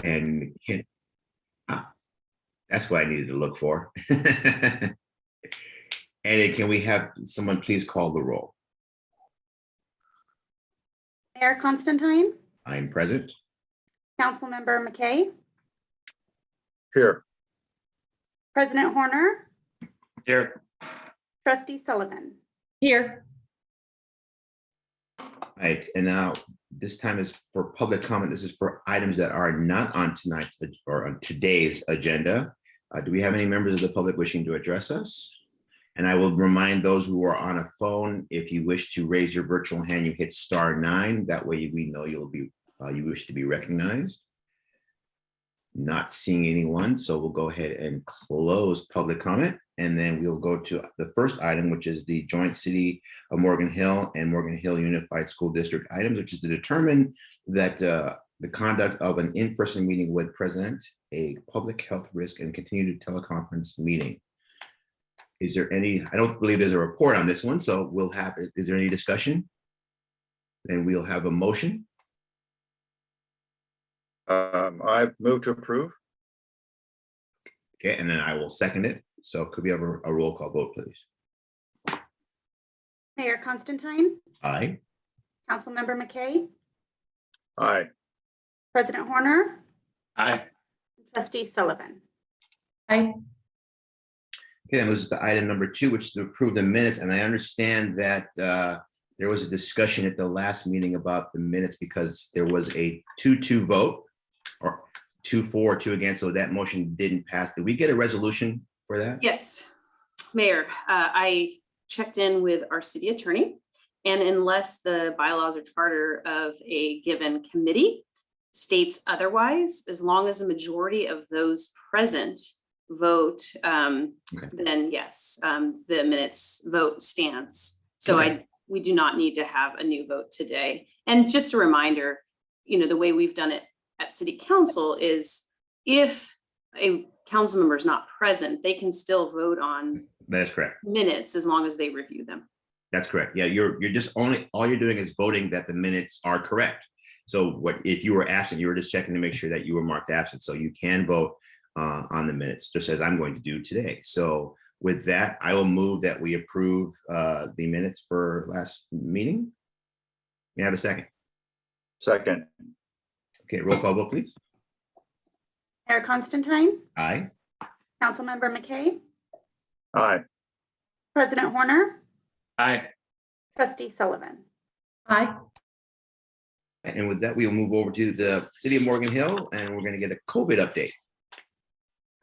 And that's what I needed to look for. And can we have someone please call the roll? Mayor Constantine, I'm present. Councilmember McKay, Here. President Horner, Here. Trustee Sullivan. Here. All right, and now this time is for public comment. This is for items that are not on tonight's or on today's agenda. Do we have any members of the public wishing to address us? And I will remind those who are on a phone, if you wish to raise your virtual hand, you hit *9. That way we know you wish to be recognized. Not seeing anyone, so we'll go ahead and close public comment. And then we'll go to the first item, which is the joint City of Morgan Hill and Morgan Hill Unified School District items, which is to determine that the conduct of an in-person meeting would present a public health risk and continue to teleconference meeting. Is there any, I don't believe there's a report on this one, so we'll have, is there any discussion? Then we'll have a motion. I move to approve. Okay, and then I will second it. So could we have a roll call vote, please? Mayor Constantine, Aye. Councilmember McKay, Aye. President Horner, Aye. Trustee Sullivan. Aye. Okay, that moves us to item number 2, which is to approve the minutes. And I understand that there was a discussion at the last meeting about the minutes because there was a 2-2 vote or 2 for, 2 against. So that motion didn't pass. Did we get a resolution for that? Yes, Mayor, I checked in with our city attorney, and unless the bylaws or charter of a given committee states otherwise, as long as the majority of those present vote, then yes, the minutes vote stands. So Okay. we do not need to have a new vote today. And just a reminder, the way we've done it at City Council is if a council member is not present, they can still vote on That's correct. minutes as long as they review them. That's correct. Yeah, you're just all you're doing is voting that the minutes are correct. So what if you were absent, you were just checking to make sure that you were marked absent. So you can vote on the minutes, just as I'm going to do today. So with that, I will move that we approve the minutes for last meeting. May I have a second? Second. Okay, roll call vote, please. Mayor Constantine, Aye. Councilmember McKay, Aye. President Horner, Aye. Trustee Sullivan. Aye. And with that, we will move over to the City of Morgan Hill, and we're going to get a COVID update.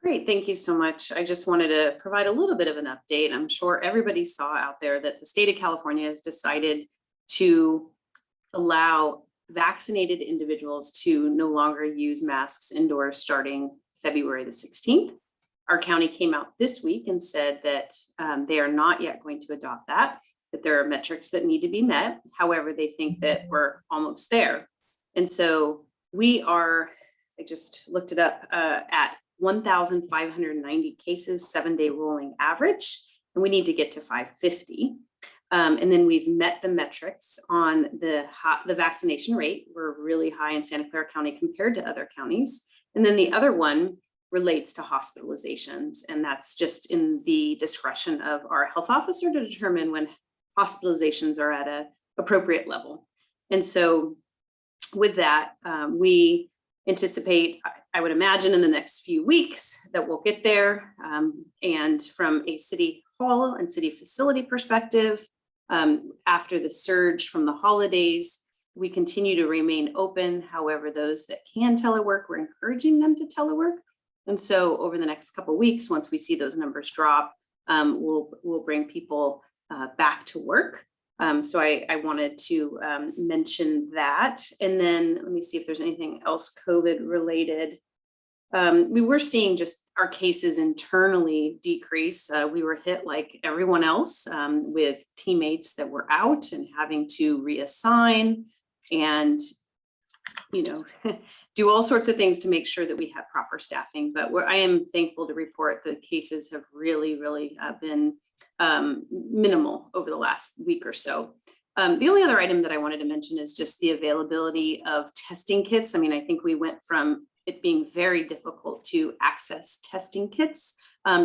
Great, thank you so much. I just wanted to provide a little bit of an update. I'm sure everybody saw out there that the state of California has decided to allow vaccinated individuals to no longer use masks indoors starting February the 16th. Our county came out this week and said that they are not yet going to adopt that there are metrics that need to be met. However, they think that we're almost there. And so we are, I just looked it up, at 1,590 cases, 7-day rolling average, and we need to get to 550. And then we've met the metrics on the vaccination rate. We're really high in Santa Clara County compared to other counties. And then the other one relates to hospitalizations, and that's just in the discretion of our health officer to determine when hospitalizations are at an appropriate level. And so with that, we anticipate, I would imagine in the next few weeks that we'll get there. And from a city hall and city facility perspective, after the surge from the holidays, we continue to remain open. However, those that can telework, we're encouraging them to telework. And so over the next couple of weeks, once we see those numbers drop, we'll bring people back to work. So I wanted to mention that. And then let me see if there's anything else COVID related. We were seeing just our cases internally decrease. We were hit like everyone else with teammates that were out and having to reassign and, you know, do all sorts of things to make sure that we have proper staffing. But I am thankful to report that cases have really been minimal over the last week or so. The only other item that I wanted to mention is just the availability of testing kits. I mean, I think we went from it being very difficult to access testing kits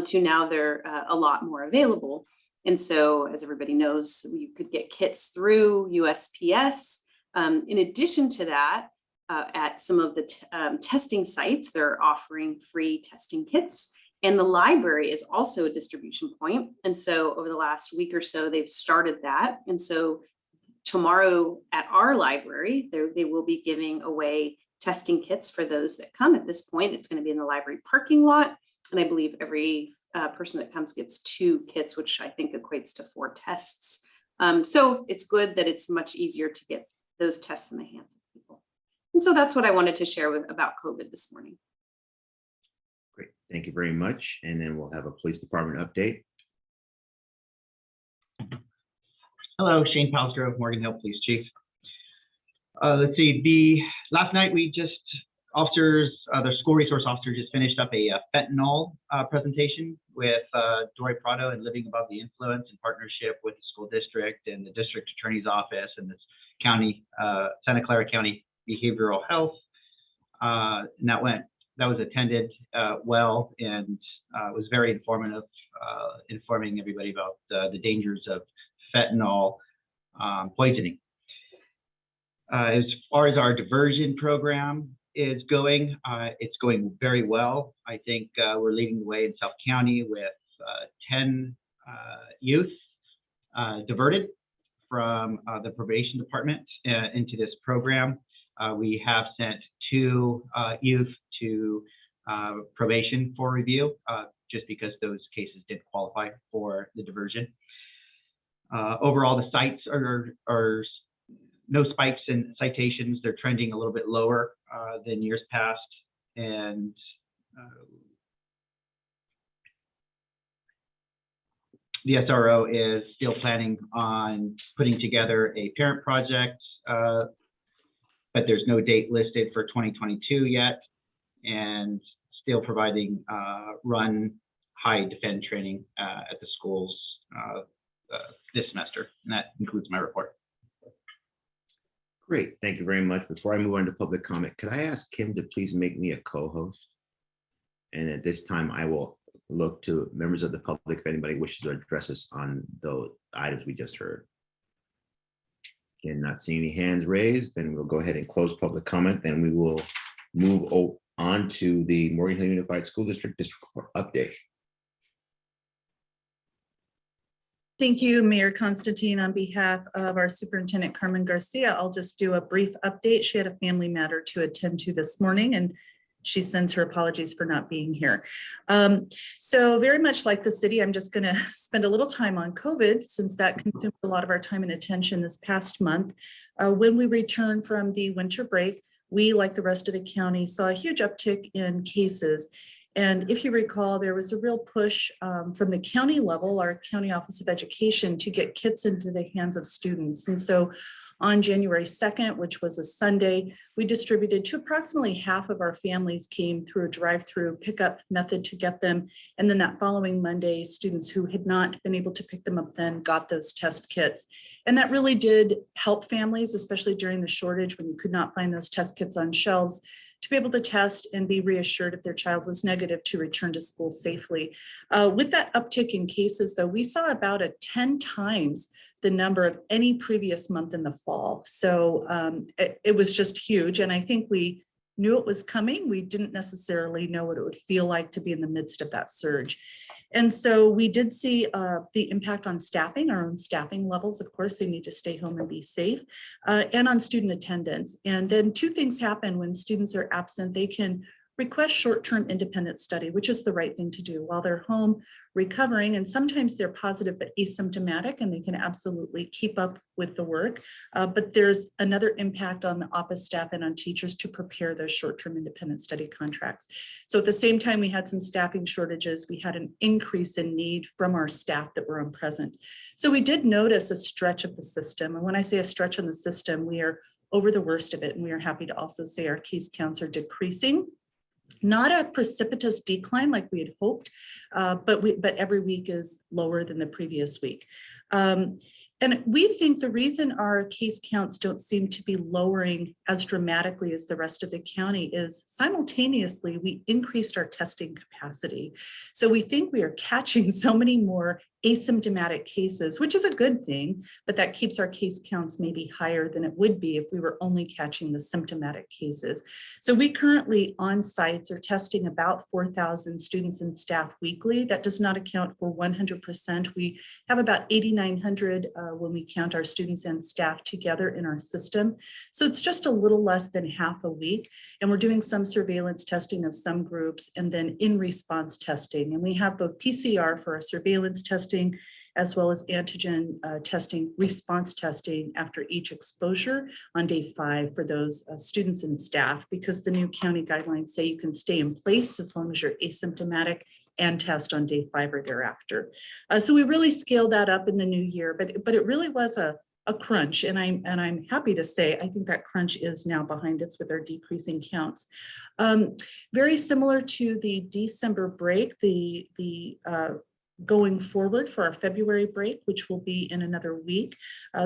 to now they're a lot more available. And so, as everybody knows, you could get kits through USPS. In addition to that, at some of the testing sites, they're offering free testing kits. And the library is also a distribution point. And so over the last week or so, they've started that. And so tomorrow at our library, they will be giving away testing kits for those that come. At this point, it's going to be in the library parking lot. And I believe every person that comes gets 2 kits, which I think equates to 4 tests. So it's good that it's much easier to get those tests in the hands of people. And so that's what I wanted to share about COVID this morning. Great, thank you very much. And then we'll have a police department update. Hello, Shane Palsgrove, Morgan Hill Police Chief. Let's see, last night we just, the school resource officer just finished up a fentanyl presentation with Dory Prado and Living Above the Influence in partnership with the school district and the district attorney's office and this county, Santa Clara County Behavioral Health. And that was attended well and was very informative, informing everybody about the dangers of fentanyl poisoning. As far as our diversion program is going, it's going very well. I think we're leading the way in South County with 10 youth diverted from the probation department into this program. We have sent 2 youth to probation for review, just because those cases didn't qualify for the diversion. Overall, the sites are no spikes in citations. They're trending a little bit lower than years past. And the SRO is still planning on putting together a parent project, but there's no date listed for 2022 yet, and still providing run, hide, defend training at the schools this semester. And that concludes my report. Great, thank you very much. Before I move on to public comment, could I ask Kim to please make me a co-host? And at this time, I will look to members of the public if anybody wishes to address us on the items we just heard. Again, not seeing any hands raised, then we'll go ahead and close public comment. Then we will move on to the Morgan Hill Unified School District update. Thank you, Mayor Constantine. On behalf of our Superintendent Carmen Garcia, I'll just do a brief update. She had a family matter to attend to this morning, and she sends her apologies for not being here. So very much like the city, I'm just going to spend a little time on COVID, since that consumed a lot of our time and attention this past month. When we returned from the winter break, we, like the rest of the county, saw a huge uptick in cases. And if you recall, there was a real push from the county level, our County Office of Education, to get kits into the hands of students. And so on January 2nd, which was a Sunday, we distributed to approximately half of our families came through a drive-through pickup method to get them. And then that following Monday, students who had not been able to pick them up then got those test kits. And that really did help families, especially during the shortage when you could not find those test kits on shelves, to be able to test and be reassured if their child was negative to return to school safely. With that uptick in cases, though, we saw about 10 times the number of any previous month in the fall. So it was just huge. And I think we knew it was coming. We didn't necessarily know what it would feel like to be in the midst of that surge. And so we did see the impact on staffing, our own staffing levels. Of course, they need to stay home and be safe, and on student attendance. And then 2 things happen when students are absent. They can request short-term independent study, which is the right thing to do while they're home recovering. And sometimes they're positive but asymptomatic, and they can absolutely keep up with the work. But there's another impact on the office staff and on teachers to prepare those short-term independent study contracts. So at the same time we had some staffing shortages, we had an increase in need from our staff that were present. So we did notice a stretch of the system. And when I say a stretch on the system, we are over the worst of it. And we are happy to also say our case counts are decreasing. Not a precipitous decline like we had hoped, but every week is lower than the previous week. And we think the reason our case counts don't seem to be lowering as dramatically as the rest of the county is simultaneously we increased our testing capacity. So we think we are catching so many more asymptomatic cases, which is a good thing, but that keeps our case counts maybe higher than it would be if we were only catching the symptomatic cases. So we currently on sites are testing about 4,000 students and staff weekly. That does not account for 100%. We have about 8,900 when we count our students and staff together in our system. So it's just a little less than half a week. And we're doing some surveillance testing of some groups and then in response testing. And we have both PCR for our surveillance testing as well as antigen testing, response testing after each exposure on day 5 for those students and staff, because the new county guidelines say you can stay in place as long as you're asymptomatic and test on day 5 or thereafter. So we really scaled that up in the new year, but it really was a crunch, and I'm happy to say I think that crunch is now behind us with our decreasing counts. Very similar to the December break, the going forward for our February break, which will be in another week,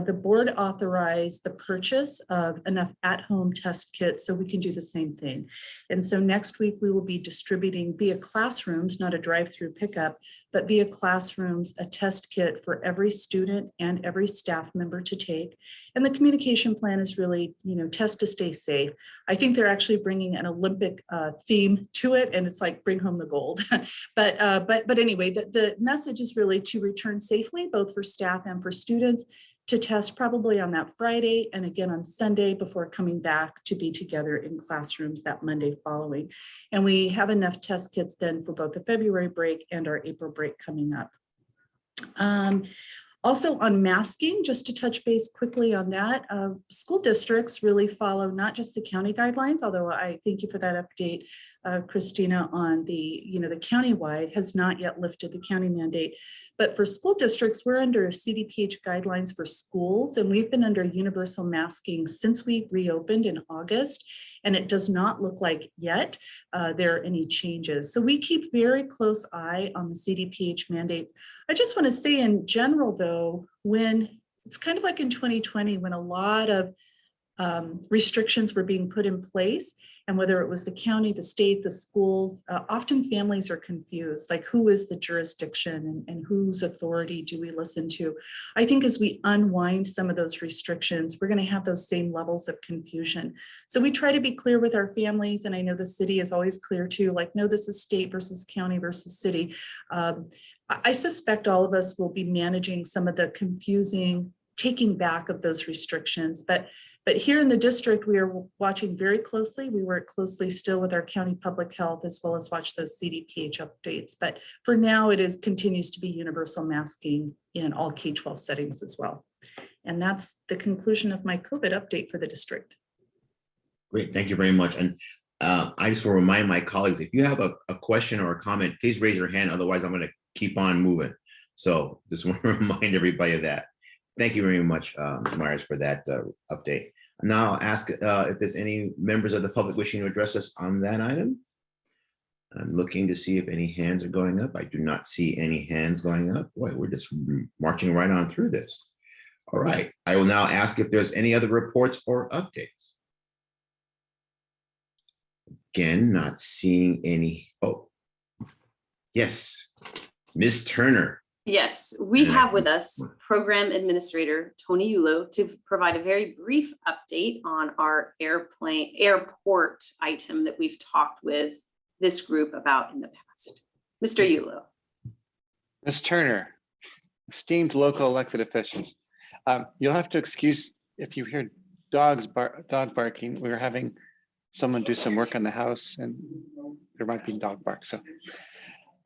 the board authorized the purchase of enough at-home test kits so we can do the same thing. And so next week we will be distributing via classrooms, not a drive-through pickup, but via classrooms, a test kit for every student and every staff member to take. And the communication plan is really, test to stay safe. I think they're actually bringing an Olympic theme to it, and it's like bring home the gold. but anyway, the message is really to return safely, both for staff and for students, to test probably on that Friday and again on Sunday before coming back to be together in classrooms that Monday following. And we have enough test kits then for both the February break and our April break coming up. Also on masking, just to touch base quickly on that, school districts really follow not just the county guidelines, although I thank you for that update, Christina, on the countywide has not yet lifted the county mandate. But for school districts, we're under CDPH guidelines for schools, and we've been under universal masking since we reopened in August. And it does not look like yet there are any changes. So we keep very close eye on the CDPH mandates. I just want to say in general, though, when it's kind of like in 2020, when a lot of restrictions were being put in place, and whether it was the county, the state, the schools, often families are confused, like who is the jurisdiction and whose authority do we listen to? I think as we unwind some of those restrictions, we're going to have those same levels of confusion. So we try to be clear with our families, and I know the city is always clear too, like, no, this is state versus county versus city. I suspect all of us will be managing some of the confusing taking back of those restrictions, but here in the district, we are watching very closely. We work closely still with our county public health as well as watch those CDPH updates. But for now, it continues to be universal masking in all K-12 settings as well. And that's the conclusion of my COVID update for the district. Great, thank you very much. And I just will remind my colleagues, if you have a question or a comment, please raise your hand. Otherwise, I'm going to keep on moving. So just want to remind everybody of that. Thank you very much, Ms. Myers, for that update. Now I'll ask if there's any members of the public wishing to address us on that item. I'm looking to see if any hands are going up. I do not see any hands going up. Boy, we're just marching right on through this. All right, I will now ask if there's any other reports or updates. Again, not seeing any. Oh, yes, Ms. Turner. Yes, we have with us Program Administrator Tony Yulo to provide a very brief update on our airport item that we've talked with this group about in the past. Mr. Yulo. Ms. Turner, esteemed local elected officials, you'll have to excuse if you hear dog barking. We're having someone do some work on the house, and there might be dog bark. So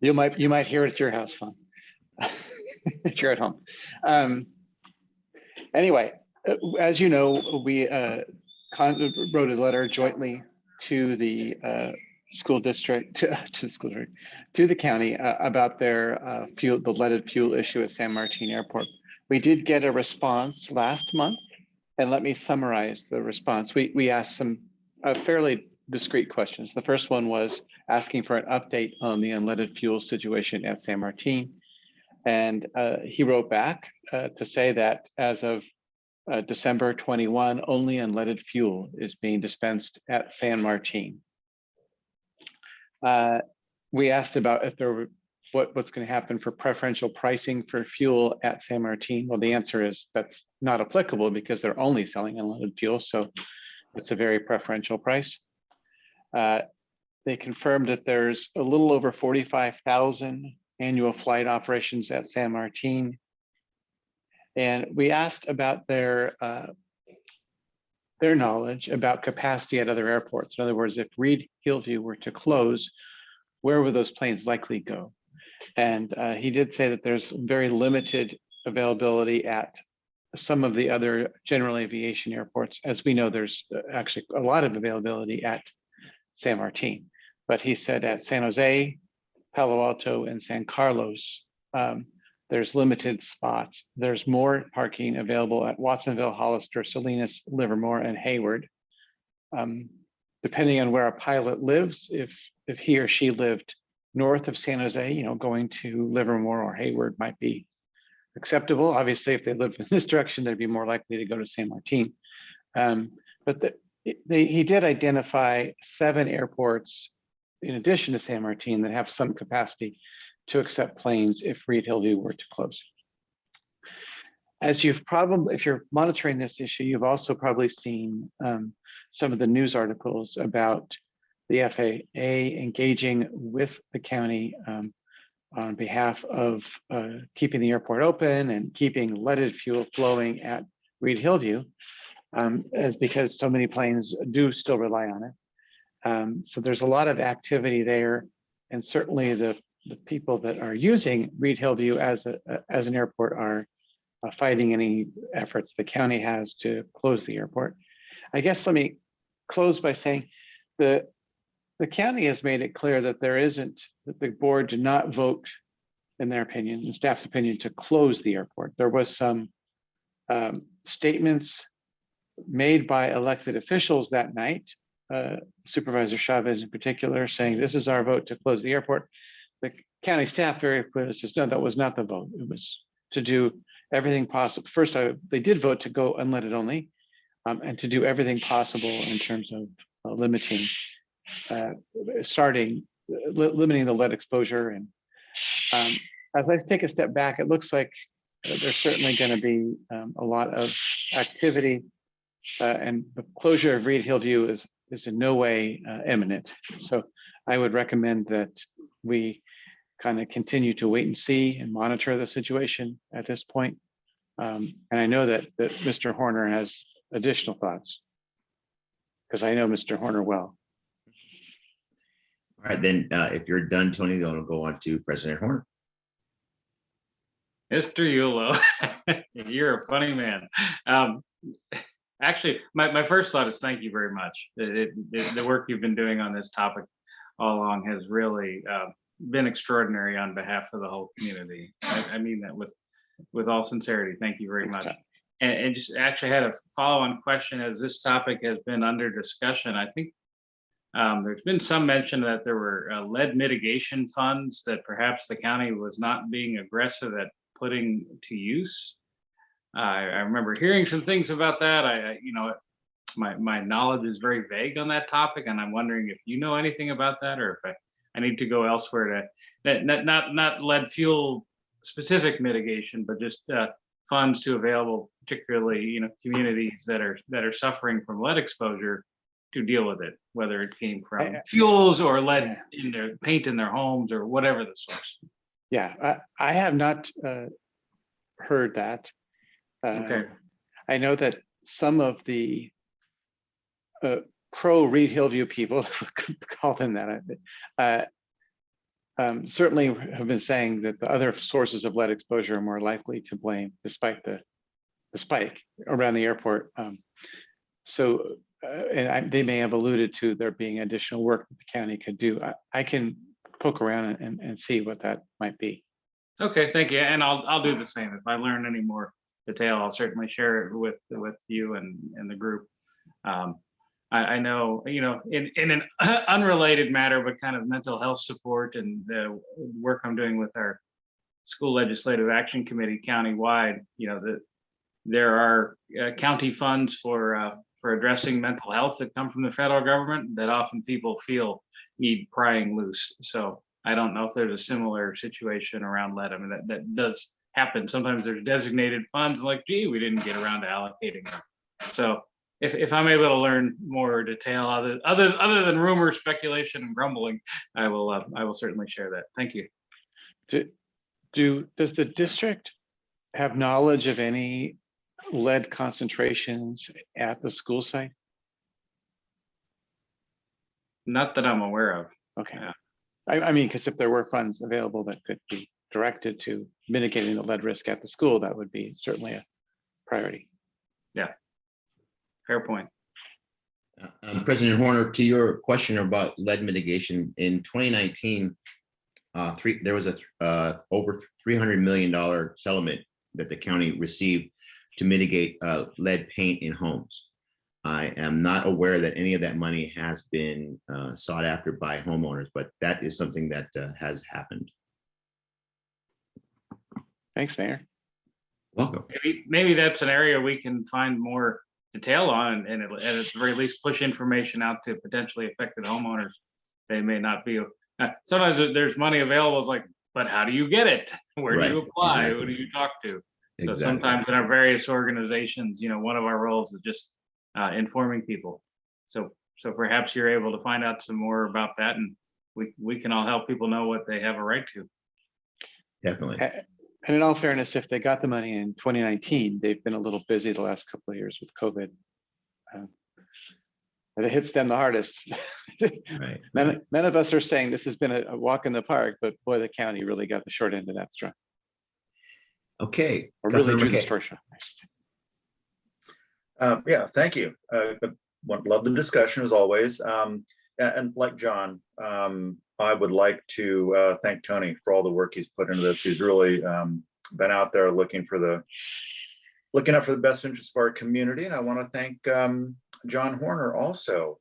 you might hear it at your house phone. If you're at home. Anyway, as you know, we wrote a letter jointly to the school district, to the county about their the leaded fuel issue at San Martin Airport. We did get a response last month, and let me summarize the response. We asked some fairly discrete questions. The first one was asking for an update on the unleaded fuel situation at San Martin. And he wrote back to say that as of December 21, only unleaded fuel is being dispensed at San Martin. We asked about if there were what's going to happen for preferential pricing for fuel at San Martin. Well, the answer is that's not applicable because they're only selling unleaded fuel, so it's a very preferential price. They confirmed that there's a little over 45,000 annual flight operations at San Martin. And we asked about their knowledge about capacity at other airports. In other words, if Reed Hillview were to close, where would those planes likely go? And he did say that there's very limited availability at some of the other general aviation airports. As we know, there's actually a lot of availability at San Martin. But he said at San Jose, Palo Alto, and San Carlos, there's limited spots. There's more parking available at Watsonville, Hollister, Salinas, Livermore, and Hayward. Depending on where a pilot lives, if he or she lived north of San Jose, going to Livermore or Hayward might be acceptable. Obviously, if they lived in this direction, they'd be more likely to go to San Martin. But he did identify 7 airports in addition to San Martin that have some capacity to accept planes if Reed Hillview were to close. As if you're monitoring this issue, you've also probably seen some of the news articles about the FAA engaging with the county on behalf of keeping the airport open and keeping leaded fuel flowing at Reed Hillview, as because so many planes do still rely on it. So there's a lot of activity there, and certainly the people that are using Reed Hillview as an airport are fighting any efforts the county has to close the airport. I guess let me close by saying the county has made it clear that that the board did not vote, in their opinion, in staff's opinion, to close the airport. There was some statements made by elected officials that night, Supervisor Chavez in particular, saying this is our vote to close the airport. The county staff very clearly says, no, that was not the vote. It was to do everything possible. First, they did vote to go unleaded only, and to do everything possible in terms of limiting the lead exposure. And as I take a step back, it looks like there's certainly going to be a lot of activity, and the closure of Reed Hillview is in no way imminent. So I would recommend that we kind of continue to wait and see and monitor the situation at this point. And I know that Mr. Horner has additional thoughts, because I know Mr. Horner well. All right, then if you're done, Tony, then we'll go on to President Horner. Mr. Yulo, you're a funny man. Actually, my first thought is thank you very much. The work you've been doing on this topic all along has really been extraordinary on behalf of the whole community. I mean that with all sincerity. Thank you very much. And just actually had a follow-on question as this topic has been under discussion. I think there's been some mention that there were lead mitigation funds that perhaps the county was not being aggressive at putting to use. I remember hearing some things about that. My knowledge is very vague on that topic, and I'm wondering if you know anything about that, or if I need to go elsewhere to not lead fuel specific mitigation, but just funds to available, particularly communities that are suffering from lead exposure to deal with it, whether it came from fuels or lead in their paint in their homes or whatever the source. Yeah, I have not heard that. Okay. I know that some of the pro Reed Hillview people, call them that, certainly have been saying that the other sources of lead exposure are more likely to blame, despite the spike around the airport. They may have alluded to there being additional work that the county could do. I can poke around and see what that might be. Okay, thank you. And I'll do the same. If I learn any more detail, I'll certainly share it with you and the group. I know, in an unrelated matter, but kind of mental health support and the work I'm doing with our School Legislative Action Committee countywide, that there are county funds for addressing mental health that come from the federal government that often people feel need prying loose. So I don't know if there's a similar situation around lead. I mean, that does happen. Sometimes there's designated funds like, gee, we didn't get around to allocating them. So if I'm able to learn more detail other than rumor, speculation, and grumbling, I will certainly share that. Thank you. Does the district have knowledge of any lead concentrations at the school site? Not that I'm aware of. Okay. Yeah. I mean, because if there were funds available that could be directed to mitigating the lead risk at the school, that would be certainly a priority. Fair point. President Horner, to your question about lead mitigation, in 2019, there was a over $300 million settlement that the county received to mitigate lead paint in homes. I am not aware that any of that money has been sought after by homeowners, but that is something that has happened. Thanks, Mayor. Welcome. Maybe that's an area we can find more detail on, and at the very least push information out to potentially affected homeowners. They may not be. Sometimes there's money available. It's like, but how do you get it? Where do you apply? Exactly. Who do you talk to? So Exactly. sometimes in our various organizations, one of our roles is just informing people. So perhaps you're able to find out some more about that, and we can all help people know what they have a right to. Definitely. And in all fairness, if they got the money in 2019, they've been a little busy the last couple of years with COVID. And it hits them the hardest. Right. None of us are saying this has been a walk in the park, but boy, the county really got the short end of that straw. Okay. Or really Councilmember drew the McKay. short straw, I should say. Yeah, thank you. Love the discussion as always. And like John, I would like to thank Tony for all the work he's put into this. He's really been out there looking out for the best interests of our community. And I want to thank John Horner also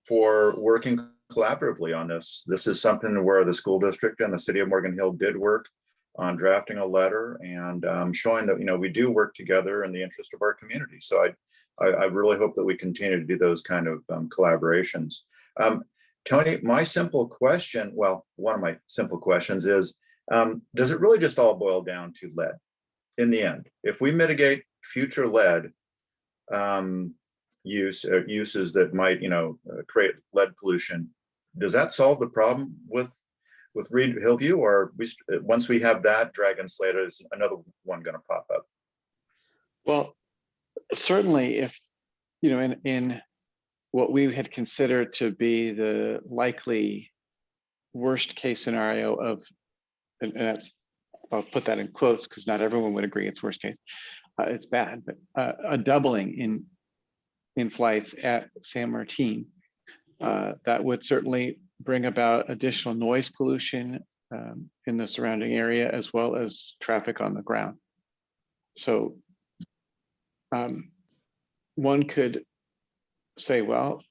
for working collaboratively on this. This is something where the school district and the city of Morgan Hill did work on drafting a letter and showing that we do work together in the interest of our community. So I really hope that we continue to do those kind of collaborations. Tony, my simple question, well, one of my simple questions is, does it really just all boil down to lead in the end? If we mitigate future lead uses that might, create lead pollution, does that solve the problem with Reed Hillview, or once we have that dragon slayer, is another one going to pop up? Well, certainly if, in what we had considered to be the likely worst case scenario of, and I'll put that in quotes because not everyone would agree it's worst case, it's bad, but a doubling in flights at San Martin, that would certainly bring about additional noise pollution in the surrounding area, as well as traffic on the ground. So one could say, well,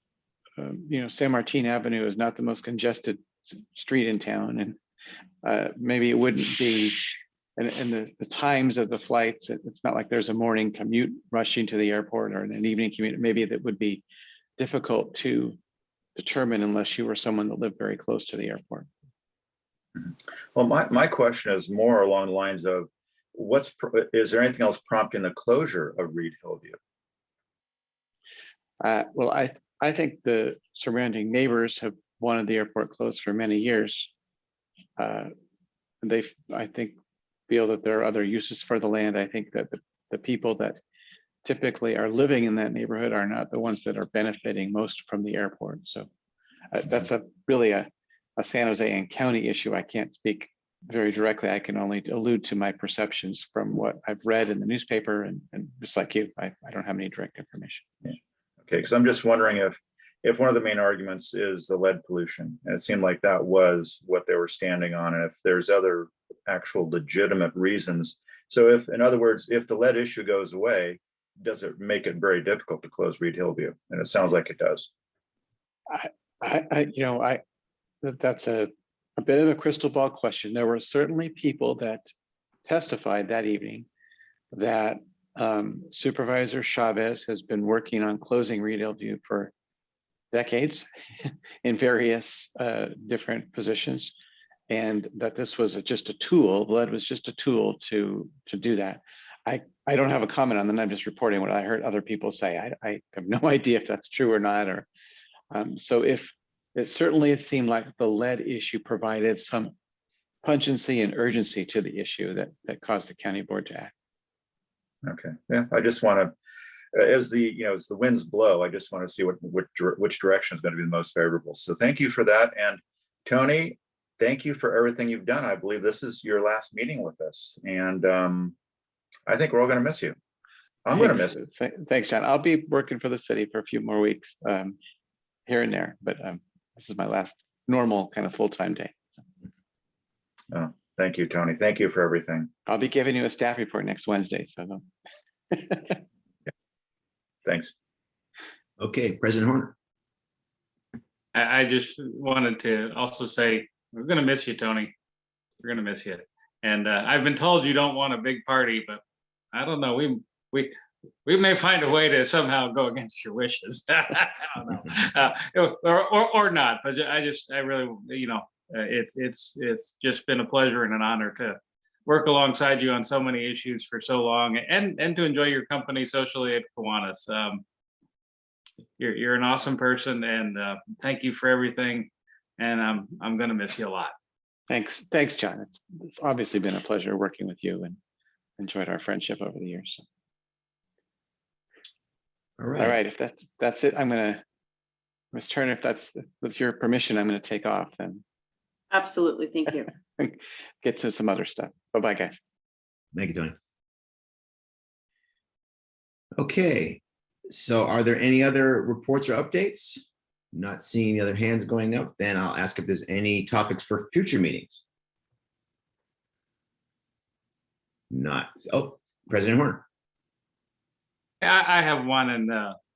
San Martin Avenue is not the most congested street in town, and maybe it wouldn't be, and the times of the flights, it's not like there's a morning commute rushing to the airport or an evening commute. Maybe that would be difficult to determine unless you were someone that lived very close to the airport. Well, my question is more along the lines of, is there anything else prompting the closure of Reed Hillview? Well, I think the surrounding neighbors have wanted the airport closed for many years. They, I think, feel that there are other uses for the land. I think that the people that typically are living in that neighborhood are not the ones that are benefiting most from the airport. So that's really a San Jose and county issue. I can't speak very directly. I can only allude to my perceptions from what I've read in the newspaper, and just like you, I don't have any direct information. Yeah. Okay, because I'm just wondering if one of the main arguments is the lead pollution, and it seemed like that was what they were standing on, and if there's other actual legitimate reasons. So if, in other words, if the lead issue goes away, does it make it very difficult to close Reed Hillview? And it sounds like it does. That's a a bit of a crystal ball question. There were certainly people that testified that evening that Supervisor Chavez has been working on closing Reedale View for decades in various different positions, and that this was just a tool. Lead was just a tool to do that. I don't have a comment on that. I'm just reporting what I heard other people say. I have no idea if that's true or not. Or so if it certainly seemed like the lead issue provided some pungency and urgency to the issue that caused the county board to act. Okay, yeah, I just want to, as the winds blow, I just want to see which direction is going to be the most favorable. So thank you for that. And Tony, thank you for everything you've done. I believe this is your last meeting with us. And I think we're all going to miss you. I'm going to miss it. Thanks, John. I'll be working for the city for a few more weeks here and there, but this is my last normal kind of full-time day. Oh, thank you, Tony. Thank you for everything. I'll be giving you a staff report next Wednesday. So Thanks. Okay, President Horner. I just wanted to also say, we're gonna miss you, Tony. We're gonna miss you. And I've been told you don't want a big party, but I don't know, we may find a way to somehow go against your wishes. I don't know, or not, but I really, it's just been a pleasure and an honor to work alongside you on so many issues for so long, and to enjoy your company socially at Kiwanis. You're an awesome person, and thank you for everything. And I'm gonna miss you a lot. thanks, John. It's obviously been a pleasure working with you and enjoyed our friendship over the years. All right. All right, if that's it, I'm gonna, Ms. Turner, if that's with your permission, I'm gonna take off and Absolutely. Thank you. get to some other stuff. Bye-bye, guys. Thank you, Tony. Okay, so are there any other reports or updates? Not seeing any other hands going up, then I'll ask if there's any topics for future meetings. Not, oh, President Horner. I have one,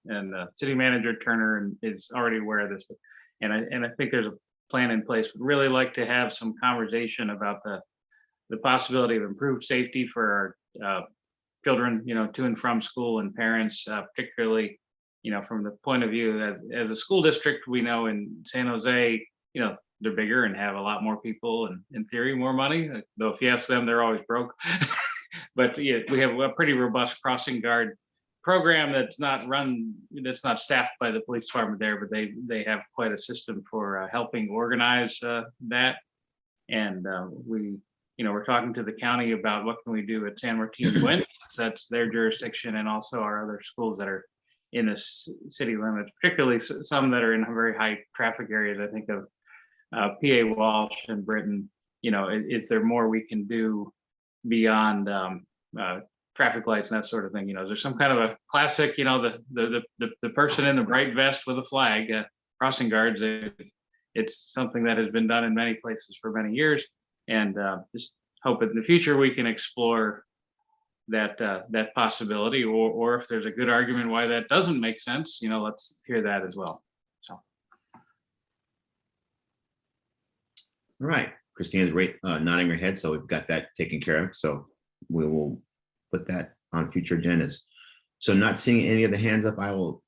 and City Manager Turner is already aware of this, but and I think there's a plan in place. Would really like to have some conversation about the possibility of improved safety for our children, to and from school, and parents, particularly, from the point of view as a school district. We know in San Jose, they're bigger and have a lot more people, and in theory more money, though if you ask them, they're always broke. But yeah, we have a pretty robust crossing guard program that's not staffed by the police department there, but they have quite a system for helping organize that. And we're talking to the county about what can we do at San Martin Buena, that's their jurisdiction, and also our other schools that are in the city limits, particularly some that are in very high traffic areas. I think of PA Walsh and Britain. Is there more we can do beyond traffic lights and that sort of thing? Is there some kind of a classic, the person in the bright vest with a flag, crossing guards? It's something that has been done in many places for many years, and just hope in the future we can explore that possibility, or if there's a good argument why that doesn't make sense, let's hear that as well. So. All right, Christina's nodding her head, so we've got that taken care of. So we will put that on future agendas. So not seeing any of the hands up, I will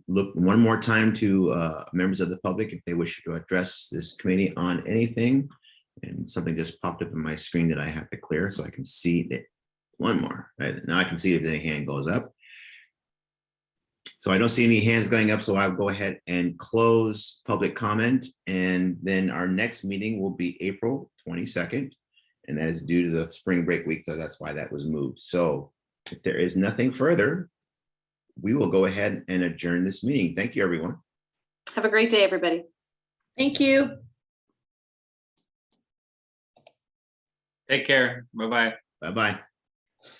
look one more time to members of the public if they wish to address this committee on anything. And something just popped up on my screen that I have to clear so I can see it. One more. Right? Now I can see if any hand goes up. So I don't see any hands going up, so I'll go ahead and close public comment. And then our next meeting will be April 22nd. And that is due to the spring break week, so that's why that was moved. So if there is nothing further, we will go ahead and adjourn this meeting. Thank you, everyone. Have a great day, everybody. Thank you. Take care. Bye-bye. Bye-bye.